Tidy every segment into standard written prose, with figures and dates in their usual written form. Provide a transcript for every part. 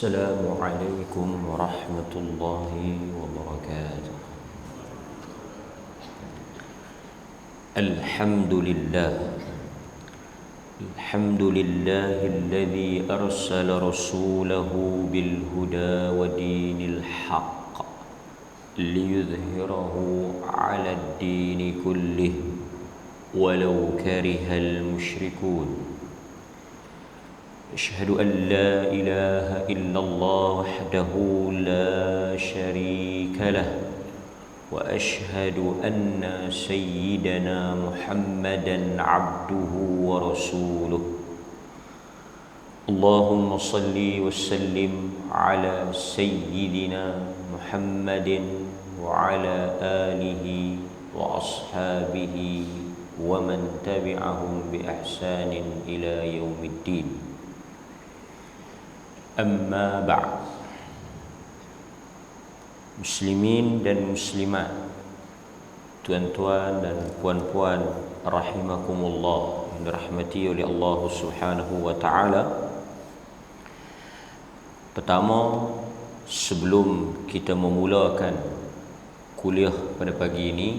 السلام عليكم ورحمة الله وبركاته. الحمد لله الذي أرسل رسوله بالهدى ودين الحق ليظهره على الدين كله ولو كره المشركون. أشهد أن لا إله إلا الله وحده لا شريك له وأشهد أن سيدنا محمدا عبده ورسوله. اللهم صل وسلم على سيدنا محمد وعلى آله وأصحابه ومن تبعهم بإحسان إلى يوم الدين. Amma ba'd. Muslimin dan muslimat, tuan-tuan dan puan-puan rahimakumullah, yang dirahmati oleh Allah Subhanahu wa taala. Pertama, sebelum kita memulakan kuliah pada pagi ini,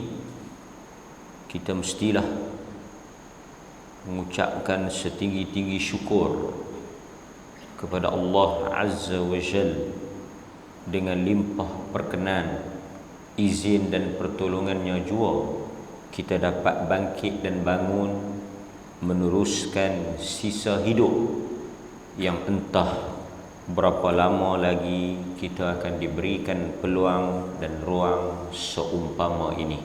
kita mestilah mengucapkan setinggi-tinggi syukur kepada Allah Azza wa Jal dengan limpah perkenan, izin dan pertolongannya jua kita dapat bangkit dan bangun meneruskan sisa hidup yang entah berapa lama lagi kita akan diberikan peluang dan ruang seumpama ini.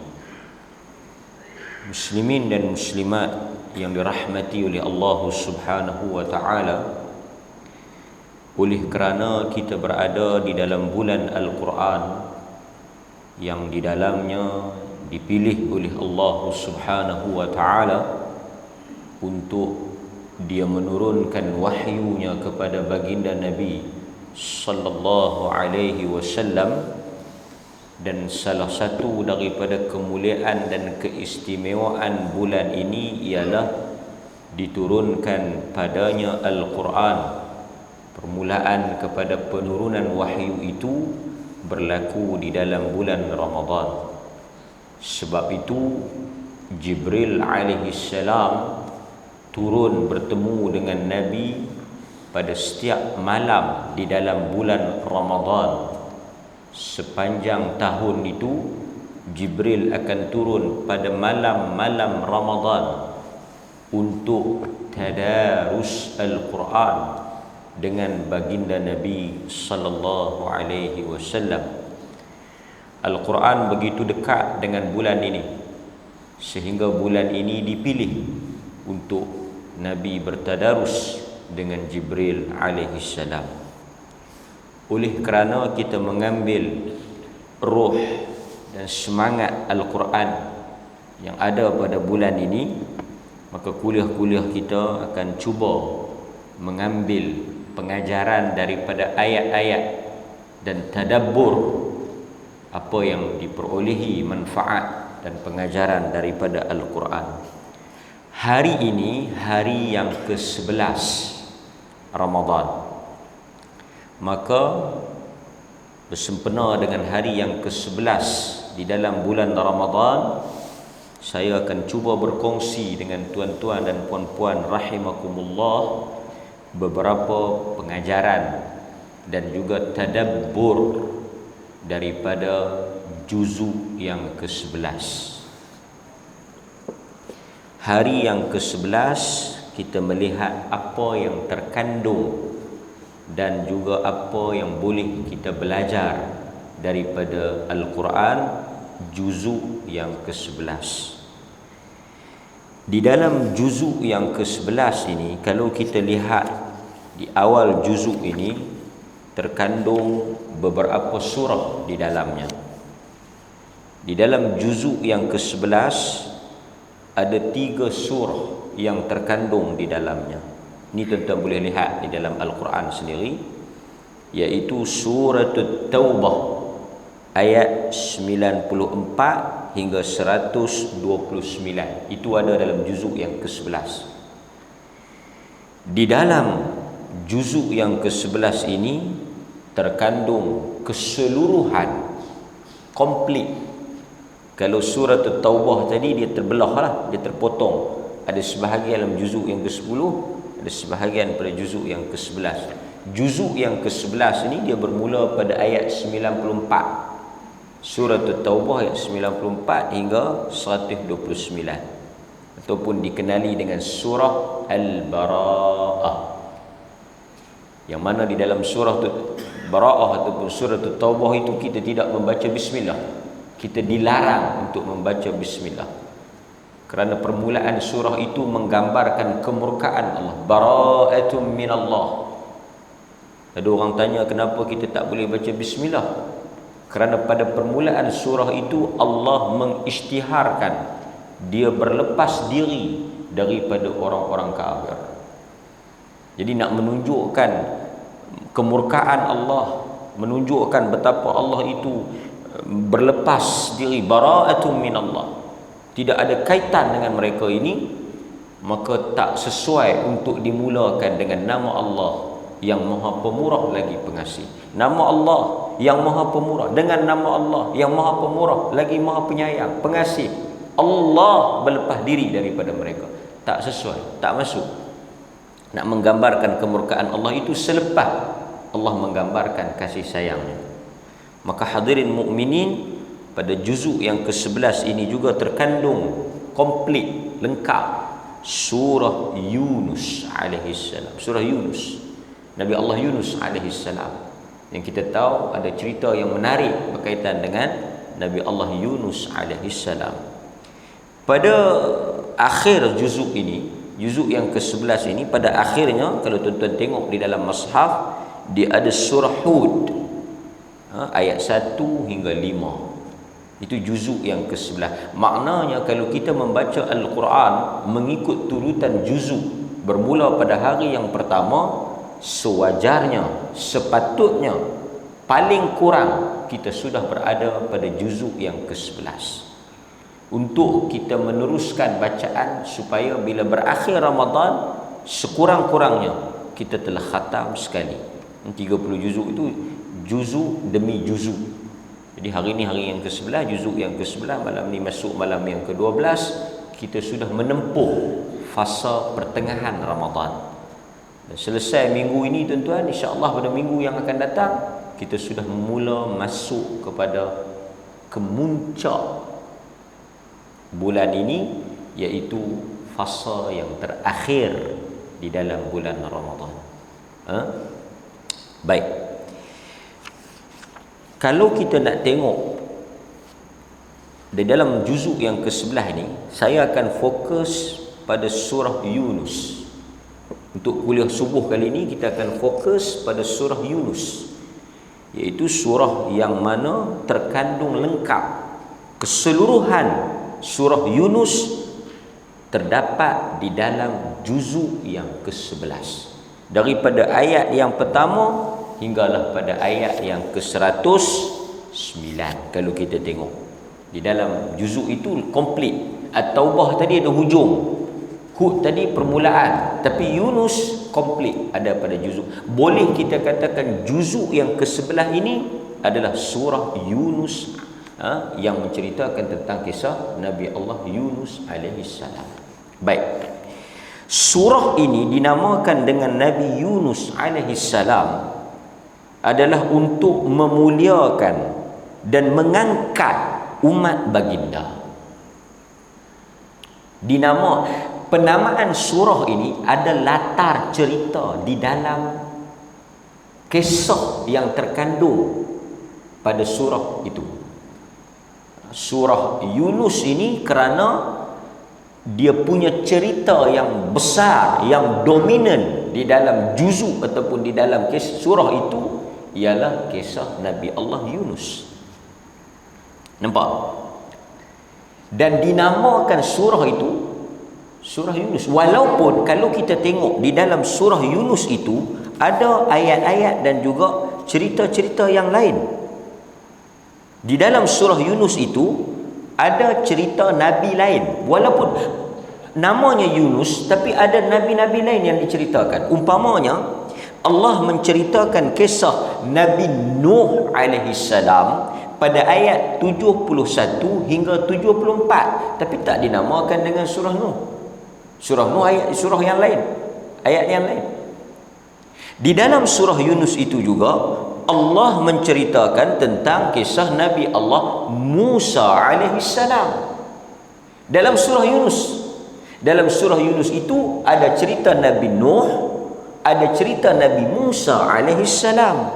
Muslimin dan muslimat yang dirahmati oleh Allah Subhanahu wa taala, oleh kerana kita berada di dalam bulan Al-Quran yang di dalamnya dipilih oleh Allah Subhanahu wa taala untuk Dia menurunkan wahyunya kepada baginda Nabi sallallahu alaihi wasallam, dan salah satu daripada kemuliaan dan keistimewaan bulan ini ialah diturunkan padanya Al-Quran. Permulaan kepada penurunan wahyu itu berlaku di dalam bulan Ramadan. Sebab itu Jibril alaihi salam turun bertemu dengan Nabi pada setiap malam di dalam bulan Ramadan. Sepanjang tahun itu Jibril akan turun pada malam-malam Ramadan untuk tadarus Al-Quran dengan baginda Nabi sallallahu alaihi wasallam. Al-Quran begitu dekat dengan bulan ini sehingga bulan ini dipilih untuk Nabi bertadarus dengan Jibril alaihi salam. Oleh kerana kita mengambil roh dan semangat Al-Quran yang ada pada bulan ini, maka kuliah-kuliah kita akan cuba mengambil pengajaran daripada ayat-ayat dan tadabbur apa yang diperolehi manfaat dan pengajaran daripada Al-Quran. Hari ini hari yang ke-11 Ramadan, maka bersempena dengan hari yang ke-11 di dalam bulan Ramadan, saya akan cuba berkongsi dengan tuan-tuan dan puan-puan rahimakumullah beberapa pengajaran dan juga tadabbur daripada juzuk yang ke-11. Hari yang ke-11 kita melihat apa yang terkandung dan juga apa yang boleh kita belajar daripada Al-Quran juzuk yang ke-11. Di dalam juzuk yang ke-11 ini, kalau kita lihat di awal juzuk ini terkandung beberapa surah di dalamnya. Di dalam juzuk yang ke-11 ada 3 surah yang terkandung di dalamnya. Ini tuan-tuan boleh lihat di dalam Al-Quran sendiri, iaitu surah At-Taubah ayat 94 hingga 129. Itu ada dalam juzuk yang ke-11. Di dalam juzuk yang ke-11 ini terkandung keseluruhan, komplit. Kalau surah At-Taubah tadi dia terbelah lah, dia terpotong. Ada sebahagian dalam juzuk yang ke-10, ada sebahagian pada juzuk yang ke-11. Juzuk yang ke-11 ini dia bermula pada ayat 94. Surah At-Taubah ayat 94 hingga 129. Ataupun dikenali dengan surah Al-Bara'ah. Yang mana di dalam surah Bara'ah ataupun surah At-Taubah itu kita tidak membaca bismillah. Kita dilarang untuk membaca bismillah. Kerana permulaan surah itu menggambarkan kemurkaan Allah. Bara'atun minallah. Ada orang tanya kenapa kita tak boleh baca bismillah? Kerana pada permulaan surah itu Allah mengisytiharkan dia berlepas diri daripada orang-orang kafir. Jadi nak menunjukkan kemurkaan Allah, menunjukkan betapa Allah itu berlepas diri, bara'atun minallah, tidak ada kaitan dengan mereka ini, maka tak sesuai untuk dimulakan dengan nama Allah yang Maha Pemurah lagi Pengasih. Nama Allah yang Maha Pemurah dengan nama Allah yang Maha Pemurah lagi Maha Penyayang, Pengasih. Allah berlepas diri daripada mereka. Tak sesuai, tak masuk. Nak menggambarkan kemurkaan Allah itu selepas Allah menggambarkan kasih sayangnya. Maka hadirin mukminin, pada juzuk yang ke-11 ini juga terkandung komplit, lengkap surah Yunus alaihi salam. Surah Yunus, Nabi Allah Yunus alaihi salam, yang kita tahu ada cerita yang menarik berkaitan dengan Nabi Allah Yunus alaihi salam. Pada akhir juzuk ini, juzuk yang ke-11 ini, pada akhirnya kalau tuan-tuan tengok di dalam mushaf, dia ada surah Hud, ayat 1 hingga 5. Itu juzuk yang ke-11. Maknanya kalau kita membaca Al-Quran mengikut turutan juzuk, bermula pada hari yang pertama, sewajarnya, sepatutnya, paling kurang kita sudah berada pada juzuk yang ke-11. Untuk kita meneruskan bacaan supaya bila berakhir Ramadan, sekurang-kurangnya kita telah khatam sekali. 30 juzuk itu juzuk demi juzuk. Jadi hari ini hari yang ke-11, juzuk yang ke-11, malam ni masuk malam yang ke-12, kita sudah menempuh fasa pertengahan Ramadan. Dan selesai minggu ini tuan-tuan, insya-Allah pada minggu yang akan datang kita sudah mula masuk kepada kemuncak bulan ini, iaitu fasa yang terakhir di dalam bulan Ramadan. Baik. Kalau kita nak tengok di dalam juzuk yang ke-11 ini, saya akan fokus pada surah Yunus. Untuk kuliah subuh kali ini kita akan fokus pada surah Yunus, iaitu surah yang mana terkandung lengkap keseluruhan surah Yunus terdapat di dalam juzuk yang ke-11. Daripada ayat yang pertama hinggalah pada ayat yang ke-109. Kalau kita tengok di dalam juzuk itu komplit. At-Taubah tadi ada hujung, Hud tadi permulaan, tapi Yunus komplit ada pada juzuk. Boleh kita katakan juzuk yang ke-11 ini adalah surah Yunus, yang menceritakan tentang kisah Nabi Allah Yunus alaihi salam. Baik. Surah ini dinamakan dengan Nabi Yunus alaihi salam adalah untuk memuliakan dan mengangkat umat baginda. Penamaan surah ini ada latar cerita di dalam kisah yang terkandung pada surah itu. Surah Yunus ini kerana dia punya cerita yang besar, yang dominan di dalam juzuk ataupun di dalam surah itu, ialah kisah Nabi Allah Yunus. Nampak? Dan dinamakan surah itu surah Yunus. Walaupun kalau kita tengok di dalam surah Yunus itu ada ayat-ayat dan juga cerita-cerita yang lain. Di dalam surah Yunus itu ada cerita nabi lain. Walaupun namanya Yunus, tapi ada nabi-nabi lain yang diceritakan. Umpamanya Allah menceritakan kisah Nabi Nuh alaihi salam pada ayat 71 hingga 74, tapi tak dinamakan dengan surah Nuh. Surah Nuh ayat surah yang lain, ayat yang lain. Di dalam surah Yunus itu juga Allah menceritakan tentang kisah Nabi Allah Musa alaihi salam. Dalam surah Yunus itu ada cerita Nabi Nuh, ada cerita Nabi Musa alaihi salam.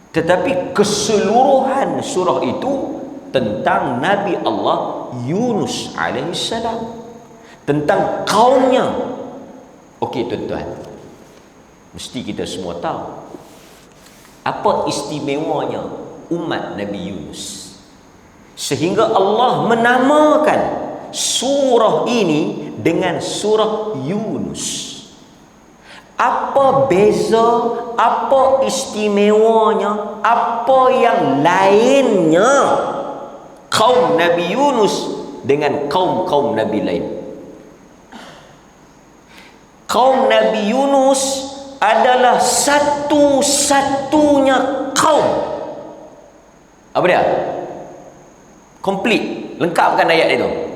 Tetapi keseluruhan surah itu tentang Nabi Allah Yunus alaihi salam, tentang kaumnya. Okey tuan-tuan, mesti kita semua tahu apa istimewanya umat Nabi Yunus sehingga Allah menamakan surah ini dengan surah Yunus. Apa beza, apa istimewanya, apa yang lainnya kaum Nabi Yunus dengan kaum-kaum Nabi lain? Kaum Nabi Yunus adalah satu-satunya kaum. Apa dia? Komplit, lengkapkan ayat itu.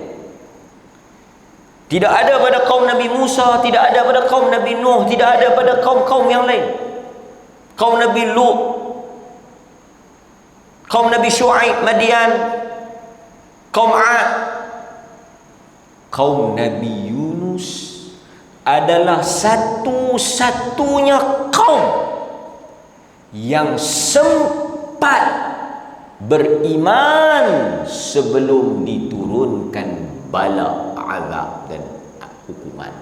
Tidak ada pada kaum Nabi Musa, tidak ada pada kaum Nabi Nuh, tidak ada pada kaum-kaum yang lain. Kaum Nabi Lut, kaum Nabi Syuaib, Madian, kaum 'Ad. Kaum Nabi Yunus adalah satu-satunya kaum yang sempat beriman sebelum diturunkan bala, azab dan hukuman.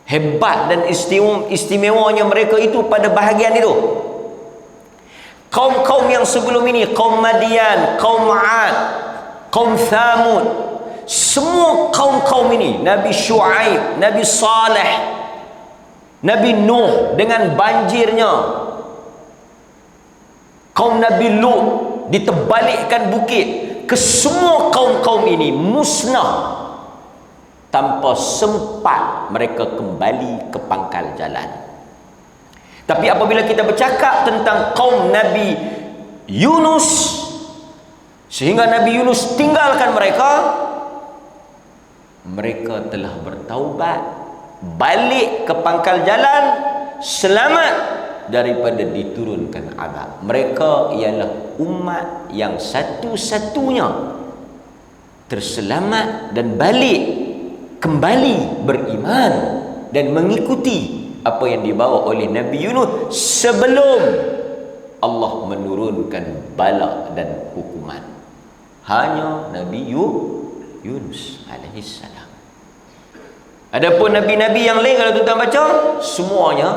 Hebat dan istimewanya mereka itu pada bahagian itu. Kaum-kaum yang sebelum ini, kaum Madian, kaum 'Ad, kaum Thamud, semua kaum-kaum ini, Nabi Syuaib, Nabi Saleh, Nabi Nuh dengan banjirnya, kaum Nabi Lut diterbalikkan bukit, kesemua kaum-kaum ini musnah tanpa sempat mereka kembali ke pangkal jalan. Tapi apabila kita bercakap tentang kaum Nabi Yunus, sehingga Nabi Yunus tinggalkan mereka, mereka telah bertaubat, balik ke pangkal jalan, selamat daripada diturunkan azab. Mereka ialah umat yang satu-satunya terselamat dan balik kembali beriman dan mengikuti apa yang dibawa oleh Nabi Yunus sebelum Allah menurunkan bala dan hukuman. Hanya Nabi Yunus alaihi salam. Adapun nabi-nabi yang lain kalau tuan-tuan baca, semuanya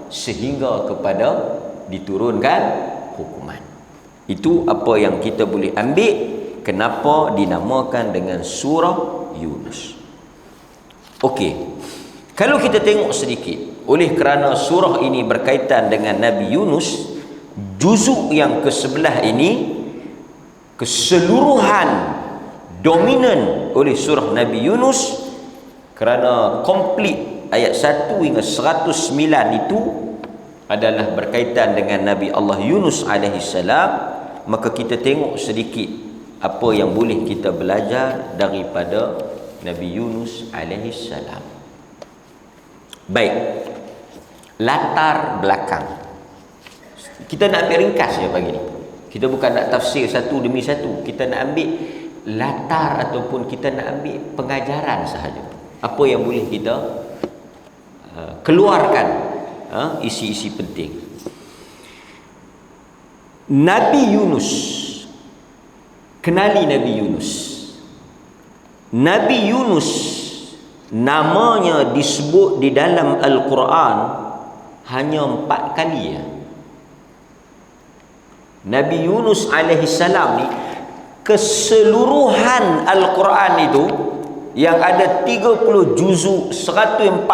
sehingga kepada diturunkan hukuman. Itu apa yang kita boleh ambil kenapa dinamakan dengan surah Yunus. Okey, kalau kita tengok sedikit, oleh kerana surah ini berkaitan dengan Nabi Yunus, juzuk yang ke-11 ini keseluruhan dominan oleh surah Nabi Yunus, kerana komplit ayat 1 hingga 109 itu adalah berkaitan dengan Nabi Allah Yunus alaihi salam. Maka kita tengok sedikit apa yang boleh kita belajar daripada Nabi Yunus alaihi salam. Baik, latar belakang kita nak ambil ringkas je pagi ni. Kita bukan nak tafsir satu demi satu, kita nak ambil latar ataupun kita nak ambil pengajaran sahaja. Apa yang boleh kita keluarkan isi-isi penting. Nabi Yunus, kenali Nabi Yunus. Nabi Yunus namanya disebut di dalam Al-Quran hanya 4 kali ya. Nabi Yunus alaihi salam ni, keseluruhan Al-Quran itu yang ada 30 juzuk 114,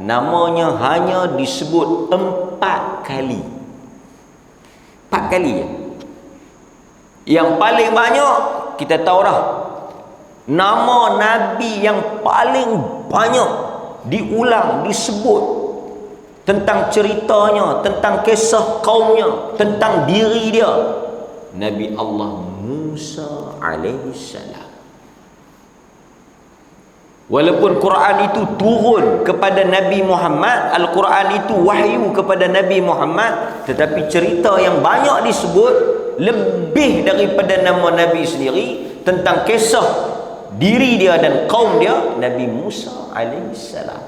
namanya hanya disebut 4 kali. 4 kali ya. Yang paling banyak kita tahu dah, nama Nabi yang paling banyak diulang, disebut tentang ceritanya, tentang kisah kaumnya, tentang diri dia, Nabi Allah Musa alaihi salam. Walaupun Quran itu turun kepada Nabi Muhammad, Al-Quran itu wahyu kepada Nabi Muhammad, tetapi cerita yang banyak disebut lebih daripada nama Nabi sendiri, tentang kisah diri dia dan kaum dia, Nabi Musa alaihi salam.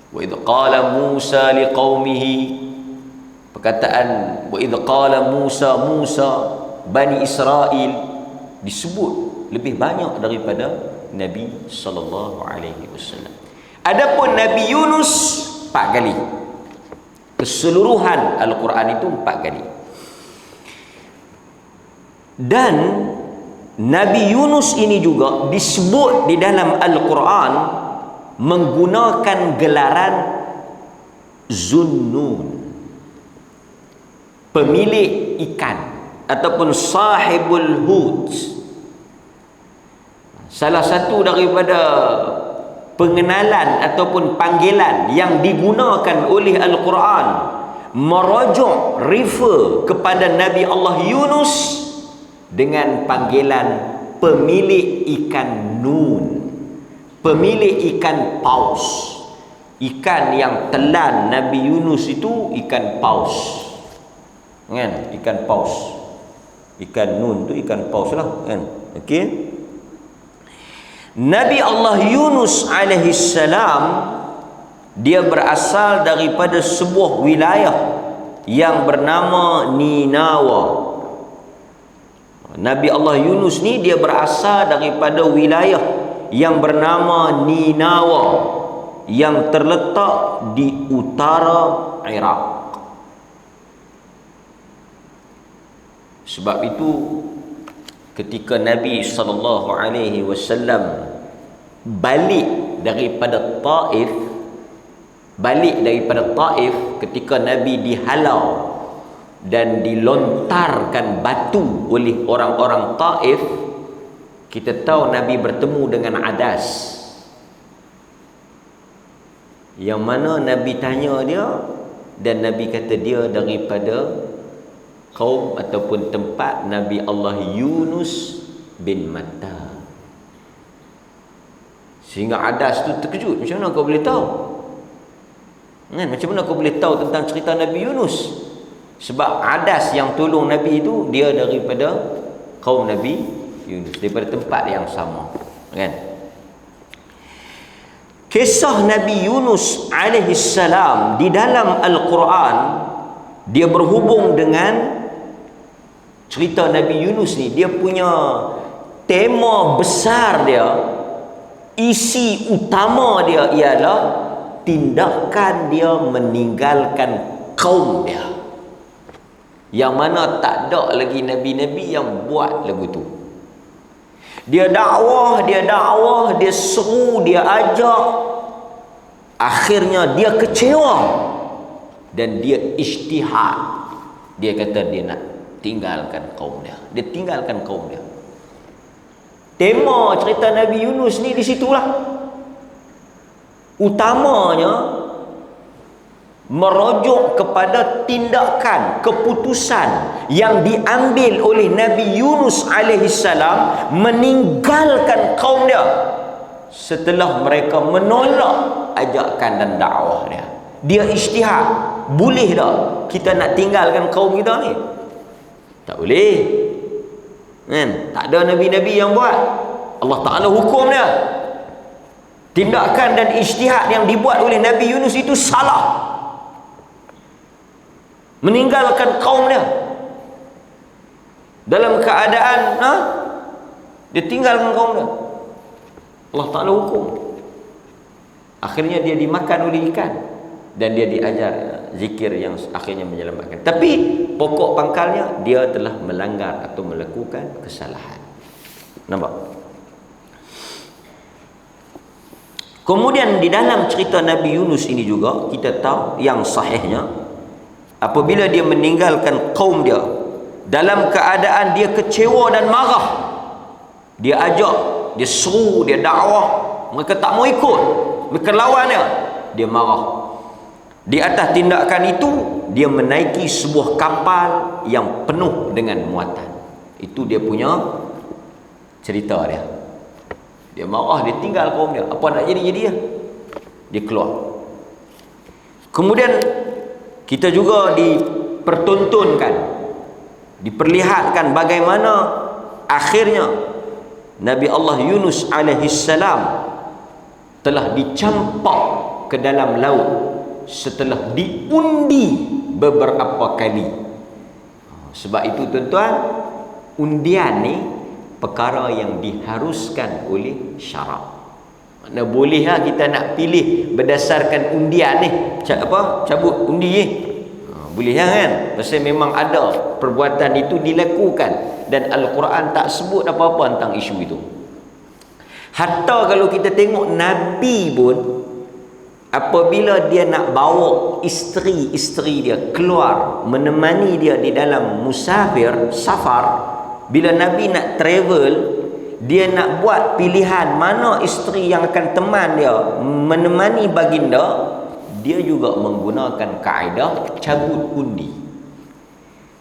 Wa idh qala Musa liqaumihi, perkataan wa idh qala Musa Bani Israel disebut lebih banyak daripada Nabi sallallahu alaihi wasallam. Adapun Nabi Yunus 4 kali. Keseluruhan Al-Quran itu 4 kali. Dan Nabi Yunus ini juga disebut di dalam Al-Quran menggunakan gelaran Zunnun, pemilik ikan ataupun sahibul hut. Salah satu daripada pengenalan ataupun panggilan yang digunakan oleh Al-Quran merujuk, refer kepada Nabi Allah Yunus dengan panggilan pemilik ikan Nun, pemilik ikan paus. Ikan yang telan Nabi Yunus itu ikan paus, kan? Ikan paus. Ikan Nun tu ikan paus lah, kan? Okey. Nabi Allah Yunus alaihi salam, dia berasal daripada sebuah wilayah yang bernama Ninawa. Nabi Allah Yunus ni dia berasal daripada wilayah yang bernama Ninawa, yang terletak di utara Iraq. Sebab itu ketika Nabi sallallahu alaihi wasallam balik daripada Taif, ketika Nabi dihalau dan dilontarkan batu oleh orang-orang Taif, kita tahu Nabi bertemu dengan Adas, yang mana Nabi tanya dia dan Nabi kata dia daripada kaum ataupun tempat Nabi Allah Yunus bin Matta. Sehingga Adas tu terkejut, macam mana kau boleh tahu? Kan, macam mana kau boleh tahu tentang cerita Nabi Yunus? Sebab Adas yang tolong Nabi itu dia daripada kaum Nabi Yunus, daripada tempat yang sama, kan? Kisah Nabi Yunus alaihi salam di dalam Al-Quran dia berhubung dengan cerita Nabi Yunus ni. Dia punya tema besar dia, isi utama dia ialah tindakan dia meninggalkan kaum dia, yang mana tak ada lagi Nabi-Nabi yang buat lagu tu. Dia dakwah, dia seru, dia ajak, akhirnya dia kecewa dan dia ijtihad. Dia kata dia nak tinggalkan kaum dia. Dia tinggalkan kaum dia. Tema cerita Nabi Yunus ni di situlah. Utamanya merujuk kepada tindakan, keputusan yang diambil oleh Nabi Yunus alaihi salam meninggalkan kaum dia setelah mereka menolak ajakan dan dakwah dia. Dia ijtihad, boleh tak kita nak tinggalkan kaum kita ni? Tak boleh, kan? Tak ada Nabi-Nabi yang buat. Allah Ta'ala hukum dia. Tindakan dan ijtihad yang dibuat oleh Nabi Yunus itu salah, meninggalkan kaum dia dalam keadaan dia tinggalkan kaum dia. Allah Ta'ala hukum. Akhirnya dia dimakan oleh ikan dan dia diajar zikir yang akhirnya menyelamatkan. Tapi pokok pangkalnya dia telah melanggar atau melakukan kesalahan. Nampak? Kemudian di dalam cerita Nabi Yunus ini juga kita tahu yang sahihnya, apabila dia meninggalkan kaum dia dalam keadaan dia kecewa dan marah, dia ajak, dia seru, dia dakwah, mereka tak mau ikut, mereka lawan dia. Dia marah. Di atas tindakan itu, dia menaiki sebuah kapal yang penuh dengan muatan. Itu dia punya cerita dia. Dia marah, dia tinggal kaum dia. Apa nak jadi-jadi dia? Dia keluar. Kemudian kita juga dipertontonkan, diperlihatkan bagaimana akhirnya Nabi Allah Yunus alaihissalam telah dicampak ke dalam laut setelah diundi beberapa kali. Sebab itu tuan-tuan, undian ni perkara yang diharuskan oleh syarak. Mana bolehlah kita nak pilih berdasarkan undian ni, cabut undi ni. Boleh kan? Pasal memang ada perbuatan itu dilakukan dan Al-Quran tak sebut apa-apa tentang isu itu. Hatta kalau kita tengok Nabi pun, apabila dia nak bawa isteri-isteri dia keluar menemani dia di dalam musafir, safar, bila Nabi nak travel, dia nak buat pilihan mana isteri yang akan teman dia menemani baginda, dia juga menggunakan kaedah cabut undi.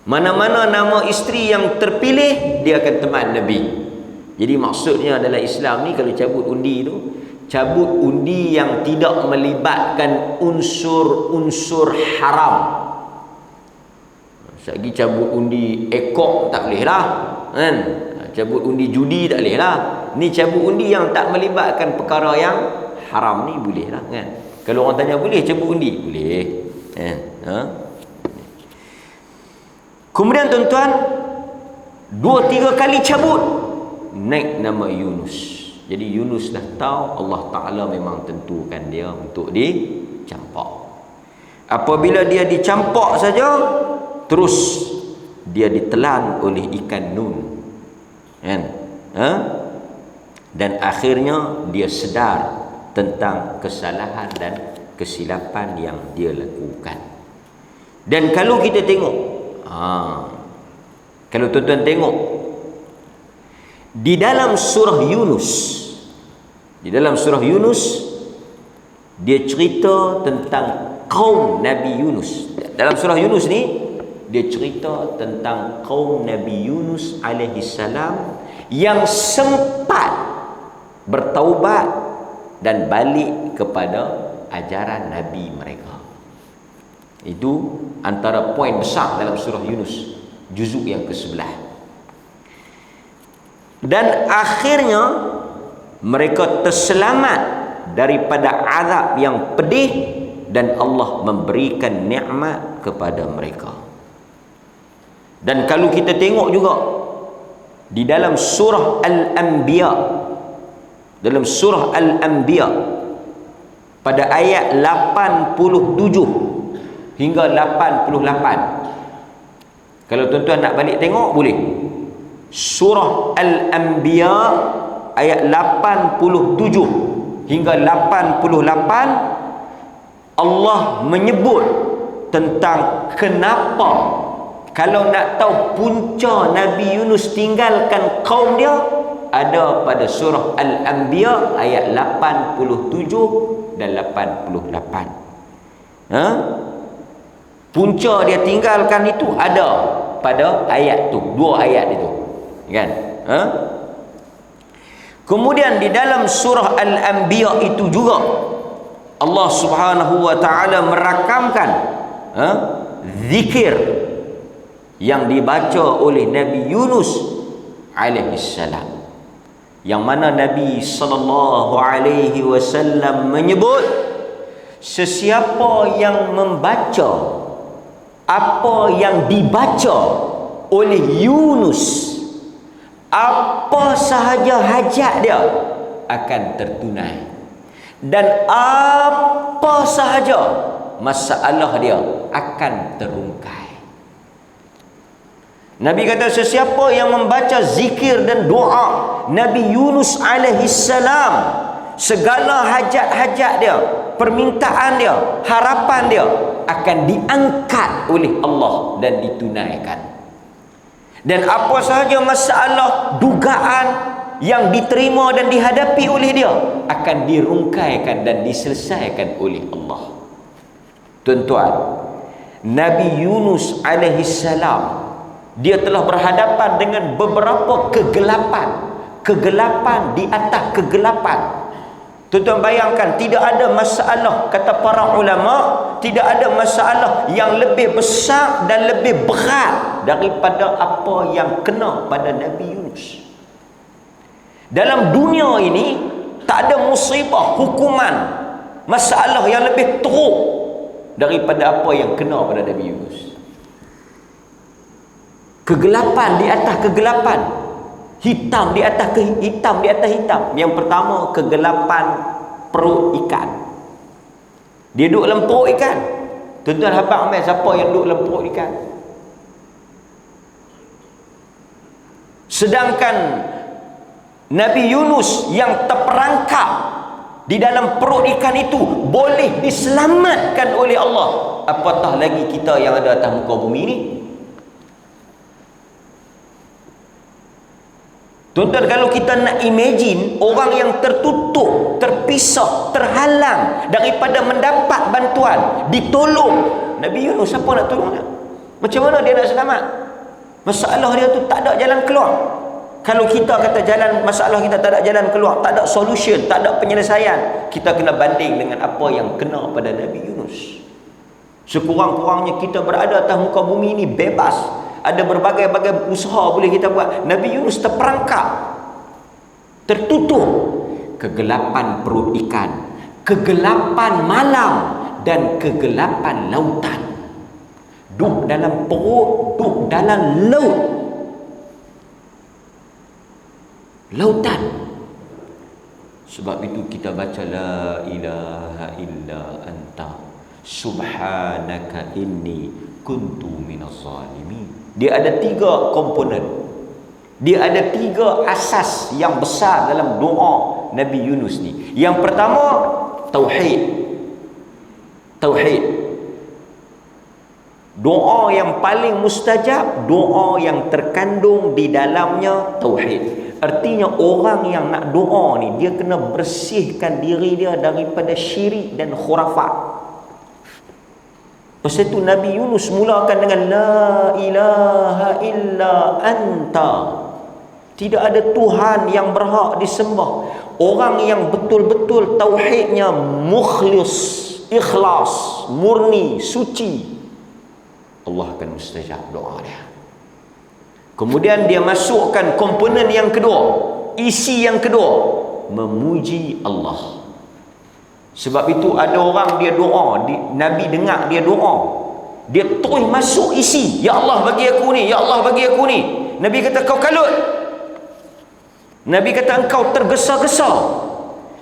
Mana-mana nama isteri yang terpilih, dia akan teman Nabi. Jadi maksudnya adalah Islam ni kalau cabut undi tu, cabut undi yang tidak melibatkan unsur-unsur haram. Lagi cabut undi ekor tak boleh lah kan? Cabut undi judi tak boleh lah. Ni cabut undi yang tak melibatkan perkara yang haram ni boleh lah kan? Kalau orang tanya boleh cabut undi? Boleh kan? Kemudian tuan-tuan, 2-3 kali cabut, naik nama Yunus. Jadi Yunus dah tahu Allah Ta'ala memang tentukan dia untuk dicampak. Apabila dia dicampak saja, terus dia ditelan oleh ikan nun kan? Dan akhirnya dia sedar tentang kesalahan dan kesilapan yang dia lakukan. Dan kalau kita tengok, kalau tuan-tuan tengok di dalam surah Yunus, dia cerita tentang kaum Nabi Yunus. Dalam surah Yunus ni dia cerita tentang kaum Nabi Yunus alaihissalam yang sempat bertaubat dan balik kepada ajaran Nabi mereka. Itu antara poin besar dalam surah Yunus, juzuk yang ke-11. Dan akhirnya mereka terselamat daripada azab yang pedih dan Allah memberikan nikmat kepada mereka. Dan kalau kita tengok juga di dalam surah Al-Anbiya, pada ayat 87 hingga 88, kalau tuan-tuan nak balik tengok boleh. Surah Al-Anbiya ayat 87 hingga 88, Allah menyebut tentang kenapa, kalau nak tahu punca Nabi Yunus tinggalkan kaum dia, ada pada surah Al-Anbiya ayat 87 dan 88. Punca dia tinggalkan itu ada pada ayat tu, 2 ayat itu kan? Kemudian di dalam surah Al-Anbiya itu juga Allah Subhanahu wa taala merakamkan zikir yang dibaca oleh Nabi Yunus alaihissalam, yang mana Nabi sallallahu alaihi wasallam menyebut, sesiapa yang membaca apa yang dibaca oleh Yunus, apa sahaja hajat dia akan tertunai, dan apa sahaja masalah dia akan terungkai. Nabi kata sesiapa yang membaca zikir dan doa Nabi Yunus alaihissalam, segala hajat-hajat dia, permintaan dia, harapan dia akan diangkat oleh Allah dan ditunaikan. Dan apa sahaja masalah, dugaan, yang diterima dan dihadapi oleh dia akan dirungkaikan dan diselesaikan oleh Allah. Tuan-tuan, Nabi Yunus alaihi salam, dia telah berhadapan dengan beberapa kegelapan di atas kegelapan. Tuan-tuan bayangkan, tidak ada masalah, kata para ulama, tidak ada masalah yang lebih besar dan lebih berat daripada apa yang kena pada Nabi Yunus. Dalam dunia ini tak ada musibah, hukuman, masalah yang lebih teruk daripada apa yang kena pada Nabi Yunus. Kegelapan di atas kegelapan, hitam di atas hitam di atas hitam. Yang pertama, kegelapan perut ikan. Dia duduk dalam perut ikan. Tuan-tuan habaq ambil siapa yang duduk dalam perut ikan? Sedangkan Nabi Yunus yang terperangkap di dalam perut ikan itu boleh diselamatkan oleh Allah. Apatah lagi kita yang ada atas muka bumi ini. Tuan-tuan, kalau kita nak imagine orang yang tertutup, terpisah, terhalang daripada mendapat bantuan, ditolong. Nabi Yunus siapa nak tolong dia? Macam mana dia nak selamat? Masalah dia tu tak ada jalan keluar. Kalau kita kata jalan masalah kita tak ada jalan keluar, tak ada solution, tak ada penyelesaian, kita kena banding dengan apa yang kena pada Nabi Yunus. Sekurang-kurangnya kita berada atas muka bumi ini bebas. Ada berbagai-bagai usaha boleh kita buat. Nabi Yunus terperangkap, tertutup. Kegelapan perut ikan, kegelapan malam, dan kegelapan lautan. Duduk dalam perut, duduk dalam laut, lautan. Sebab itu kita baca la ilaha illa anta subhanaka inni kuntu minaz zalimin. Dia ada 3 komponen. Dia ada 3 asas yang besar dalam doa Nabi Yunus ni. Yang pertama, tauhid. Tauhid. Doa yang paling mustajab, doa yang terkandung di dalamnya tauhid. Artinya orang yang nak doa ni, dia kena bersihkan diri dia daripada syirik dan khurafat. Pasal itu Nabi Yunus mulakan dengan la ilaha illa anta. Tidak ada Tuhan yang berhak disembah. Orang yang betul-betul tauhidnya mukhlis, ikhlas, murni, suci, Allah akan mustajab doa dia. Kemudian dia masukkan komponen yang kedua, isi yang kedua, memuji Allah. Sebab itu ada orang dia doa, Nabi dengar dia doa, dia terus masuk isi, ya Allah bagi aku ni, ya Allah bagi aku ni. Nabi kata kau kalut, Nabi kata engkau tergesa-gesa.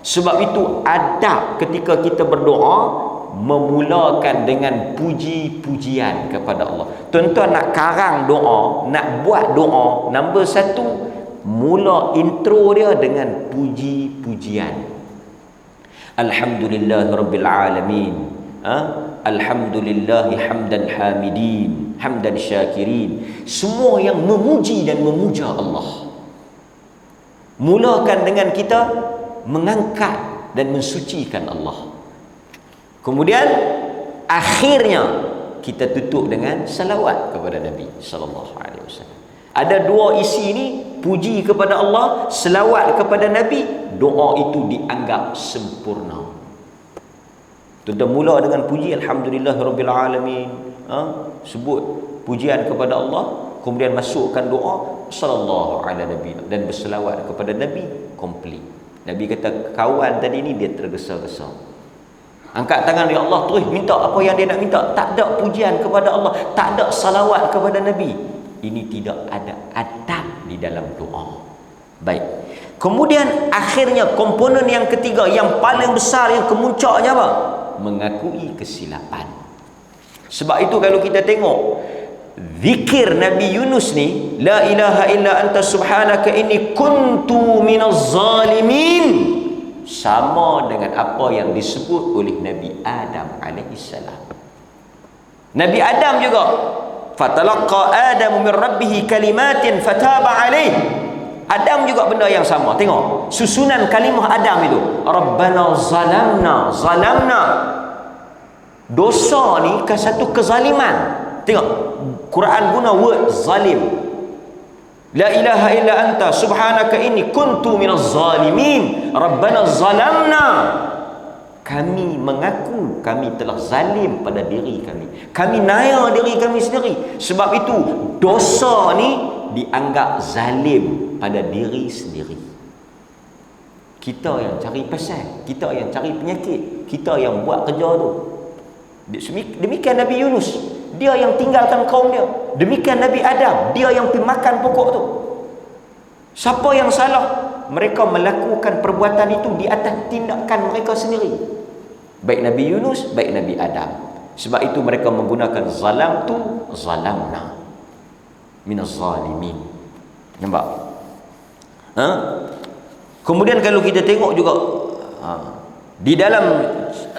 Sebab itu adab ketika kita berdoa, memulakan dengan puji-pujian kepada Allah. Tuan-tuan nak karang doa, nak buat doa, nombor 1, mula intro dia dengan puji-pujian. Alhamdulillah Rabbil Alamin, Alhamdulillahi hamdan hamidin, hamdan syakirin. Semua yang memuji dan memuja Allah. Mulakan dengan kita mengangkat dan mensucikan Allah. Kemudian akhirnya kita tutup dengan salawat kepada Nabi sallallahu alaihi wasallam. Ada 2 isi ini, puji kepada Allah, selawat kepada Nabi, doa itu dianggap sempurna. Tuan-tuan mula dengan puji alhamdulillahirabbil alamin, sebut pujian kepada Allah, kemudian masukkan doa sallallahu alaihi nabi dan berselawat kepada Nabi komplit. Nabi kata kawan tadi ni dia tergesa-gesa. Angkat tangan, ya Allah, terus minta apa yang dia nak minta. Tak ada pujian kepada Allah, tak ada salawat kepada Nabi. Ini tidak ada adab di dalam doa. Baik. Kemudian akhirnya komponen yang ketiga, yang paling besar, yang kemuncaknya apa? Mengakui kesilapan. Sebab itu kalau kita tengok zikir Nabi Yunus ni, la ilaha illa anta subhanaka inni kuntu minaz zalimin, sama dengan apa yang disebut oleh Nabi Adam alaihissalam. Nabi Adam juga, fatalaqa Adamu min rabbih kalimatin fataba alaih. Adam juga benda yang sama. Tengok susunan kalimah Adam itu. Rabbana zalamna. Dosa ni kan satu kezaliman. Tengok Quran guna word zalim. La ilaha illa anta subhanaka inni kuntu minaz zalimin. Rabbana zalamna. Kami mengaku kami telah zalim pada diri kami. Kami naya diri kami sendiri. Sebab itu dosa ni dianggap zalim pada diri sendiri. Kita yang cari pasal, kita yang cari penyakit, kita yang buat kerja tu. Demikian Nabi Yunus, dia yang tinggalkan kaum dia. Demikian Nabi Adam, dia yang pergi makan pokok tu. Siapa yang salah? Mereka melakukan perbuatan itu di atas tindakan mereka sendiri. Baik Nabi Yunus, baik Nabi Adam. Sebab itu mereka menggunakan zalamna minaz zalimin. Nampak? Kemudian kalau kita tengok juga di dalam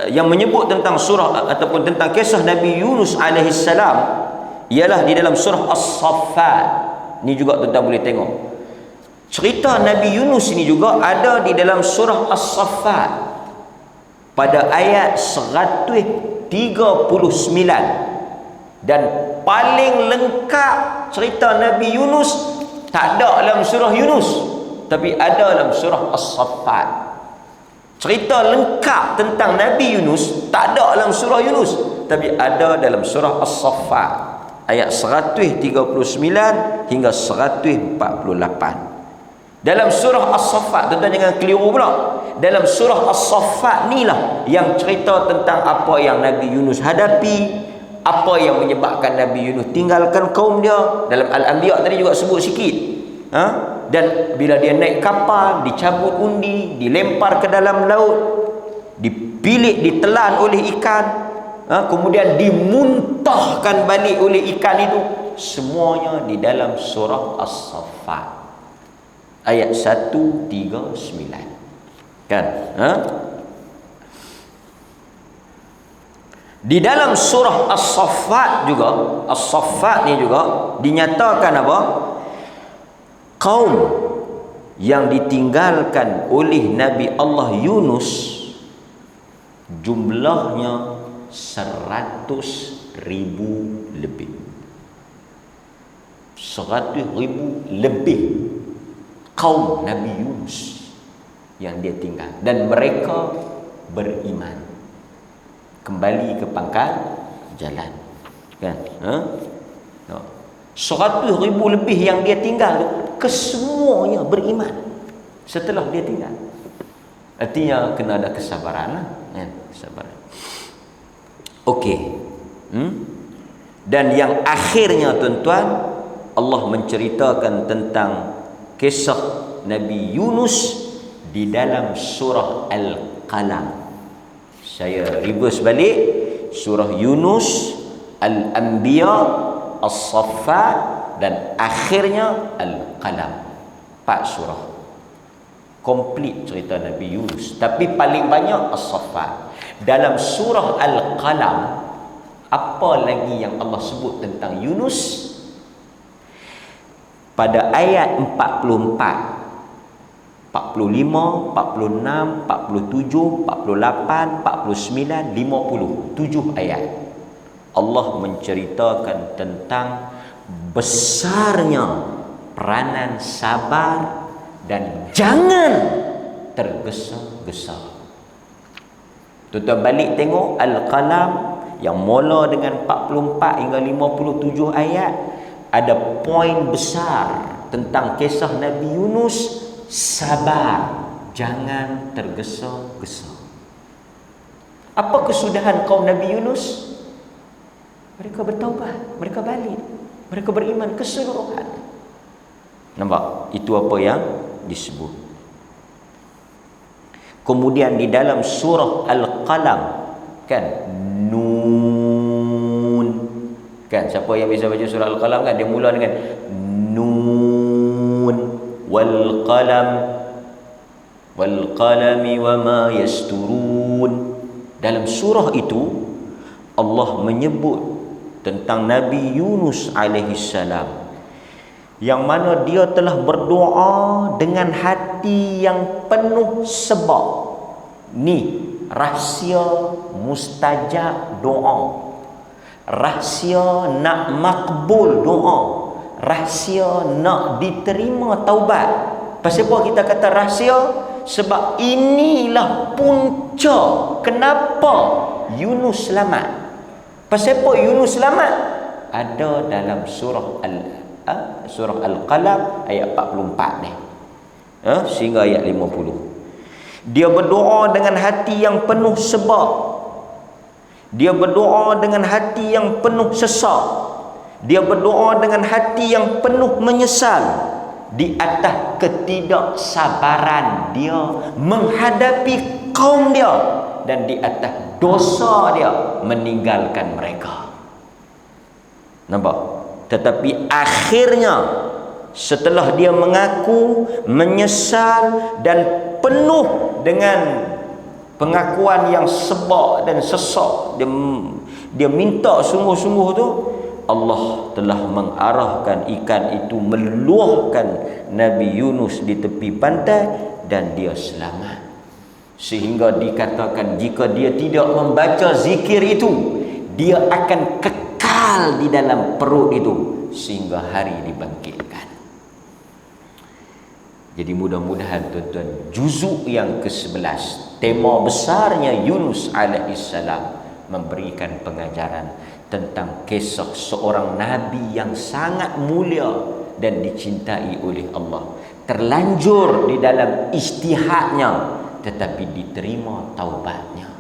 yang menyebut tentang surah ataupun tentang kisah Nabi Yunus alaihissalam ialah di dalam surah As-Saffat. Ni juga tuan-tuan boleh tengok. Cerita Nabi Yunus ini juga ada di dalam surah As-Saffat pada ayat 139, dan paling lengkap cerita Nabi Yunus tak ada dalam surah Yunus tapi ada dalam surah As-Saffat. Cerita lengkap tentang Nabi Yunus tak ada dalam surah Yunus tapi ada dalam surah As-Saffat ayat 139 hingga 148. Dalam surah As-Saffat, tuan-tuan jangan keliru pula. Dalam surah As-Saffat ni lah yang cerita tentang apa yang Nabi Yunus hadapi, apa yang menyebabkan Nabi Yunus tinggalkan kaum dia. Dalam Al-Anbiya tadi juga sebut sikit. Dan bila dia naik kapal, dicabut undi, dilempar ke dalam laut, dipilik, ditelan oleh ikan, kemudian dimuntahkan balik oleh ikan itu. Semuanya di dalam surah As-Saffat ayat 139. Kan? Di dalam surah As-Saffat juga, As-Saffat ni juga dinyatakan apa? Kaum yang ditinggalkan oleh Nabi Allah Yunus jumlahnya 100,000 lebih. 100,000 lebih kaum Nabi Yunus yang dia tinggal, dan mereka beriman kembali ke pangkal jalan. Kan? 100,000 lebih yang dia tinggal tu, kesemuanya beriman setelah dia tinggal. Artinya kena ada kesabaran lah. Kesabaran. Okey. Dan yang akhirnya tuan-tuan, Allah menceritakan tentang kisah Nabi Yunus di dalam surah Al-Qalam. Saya reverse balik, surah Yunus, Al-Anbiya, As-Saffat, dan akhirnya Al-Qalam. 4 surah komplit cerita Nabi Yunus, tapi paling banyak As-Saffat. Dalam surah Al-Qalam, apa lagi yang Allah sebut tentang Yunus? Pada ayat 44, 45, 46, 47, 48, 49, 50, 7 ayat Allah menceritakan tentang besarnya peranan sabar dan jangan tergesa-gesa. Tuan-tuan balik tengok Al-Qalam yang mula dengan 44 hingga 57 ayat, ada poin besar tentang kisah Nabi Yunus. Sabar, jangan tergesa-gesa. Apa kesudahan kaum Nabi Yunus? Mereka bertaubat, mereka balik, mereka beriman keseluruhan. Nampak? Itu apa yang disebut. Kemudian di dalam surah Al-Qalam, kan, Nun, kan, siapa yang bisa baca surah Al-Qalam kan, dia mula dengan Nun wal qalam wal qalami wama yasturun. Dalam surah itu Allah menyebut tentang Nabi Yunus alaihissalam yang mana dia telah berdoa dengan hati yang penuh sebab. Ni rahsia mustajab doa, rahsia nak makbul doa, rahsia nak diterima taubat. Pasal apa kita kata rahsia? Sebab inilah punca kenapa Yunus selamat. Pasal apa Yunus selamat? Ada dalam surah Al-Qalam ayat 44 ni. Sehingga ayat 50. Dia berdoa dengan hati yang penuh sebab. Dia berdoa dengan hati yang penuh sesak. Dia berdoa dengan hati yang penuh menyesal di atas ketidaksabaran dia menghadapi kaum dia, dan di atas dosa dia meninggalkan mereka. Nampak? Tetapi akhirnya setelah dia mengaku, menyesal dan penuh dengan pengakuan yang sebab dan sesak, dia minta sungguh-sungguh tu, Allah telah mengarahkan ikan itu meluahkan Nabi Yunus di tepi pantai dan dia selamat. Sehingga dikatakan jika dia tidak membaca zikir itu, dia akan kekal di dalam perut itu sehingga hari dibangkitkan. Jadi mudah-mudahan tuan-tuan, juzuk yang ke-11, tema besarnya Yunus alaihissalam, memberikan pengajaran tentang kisah seorang Nabi yang sangat mulia dan dicintai oleh Allah. Terlanjur di dalam ijtihadnya, tetapi diterima taubatnya.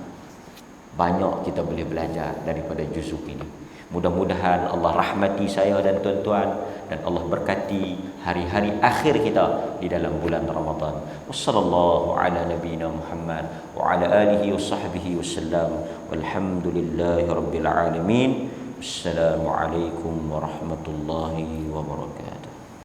Banyak kita boleh belajar daripada juzuk ini. Mudah-mudahan Allah rahmati saya dan tuan-tuan, dan Allah berkati hari-hari akhir kita di dalam bulan Ramadan. Wassallallahu ala nabiyyina Muhammad wa ala alihi wa sahbihi wasallam. Walhamdulillahi rabbil alamin. Assalamualaikum warahmatullahi wabarakatuh.